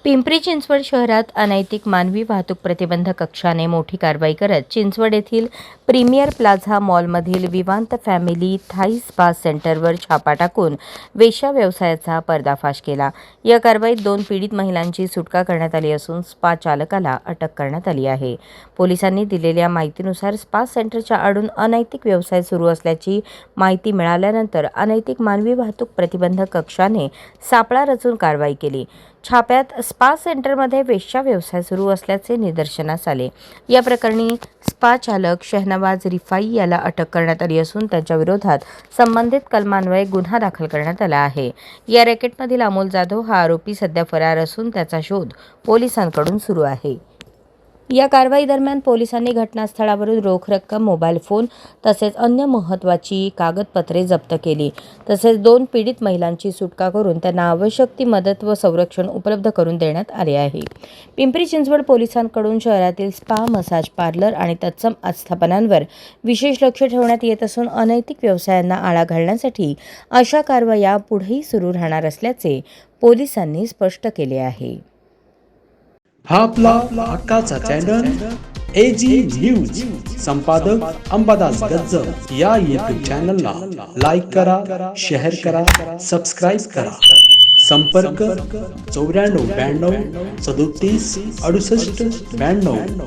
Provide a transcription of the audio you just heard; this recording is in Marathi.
पिंपरी चिंचवड शहरात अनैतिक मानवी वाहतूक प्रतिबंधक कक्षाने मोठी कारवाई करत चिंचवड येथील प्रीमियर प्लाझा मॉलमधील विवांत फॅमिली थाई स्पा सेंटरवर छापा टाकून वेश्या व्यवसायाचा पर्दाफाश केला। या कारवाईत 2 पीडित महिलांची सुटका करण्यात आली असून स्पा चालकाला अटक करण्यात आली आहे। पोलिसांनी दिलेल्या माहितीनुसार स्पा सेंटरच्या आडून अनैतिक व्यवसाय सुरू असल्याची माहिती मिळाल्यानंतर अनैतिक मानवी वाहतूक प्रतिबंधक कक्षाने सापळा रचून कारवाई केली। छाप्यात स्पा सेंटरमध्ये वेश्या व्यवसाय सुरू असल्याचे निदर्शनास आले। या प्रकरणी स्पा चालक शहनवाज रिफाई याला अटक करण्यात आली असून त्याच्या विरोधात संबंधित कलमान्वये गुन्हा दाखल करण्यात आला आहे। या रॅकेटमधील अमोल जाधव हा आरोपी सध्या फरार असून त्याचा शोध पोलिसांकडून सुरू आहे। या कारवाई दरम्यान पोलिसांनी घटनास्थळावरून रोख रक्कम, मोबाईल फोन तसेच अन्य महत्त्वाची कागदपत्रे जप्त केली। तसेच 2 पीडित महिलांची सुटका करून त्यांना आवश्यक ती मदत व संरक्षण उपलब्ध करून देण्यात आले आहे। पिंपरी चिंचवड पोलिसांकडून शहरातील स्पा, मसाज पार्लर आणि तत्सम आस्थापनांवर विशेष लक्ष ठेवण्यात येत असून अनैतिक व्यवसायांना आळा घालण्यासाठी अशा कारवाया पुढेही सुरू राहणार असल्याचे पोलिसांनी स्पष्ट केले आहे। हा आपला हक्काचा चॅनल AG न्यूज संपादक अंबादास गज्जर या YouTube चॅनलला लाईक करा, शेअर करा, सबस्क्राईब करा। संपर्क 94 92 37 68 92।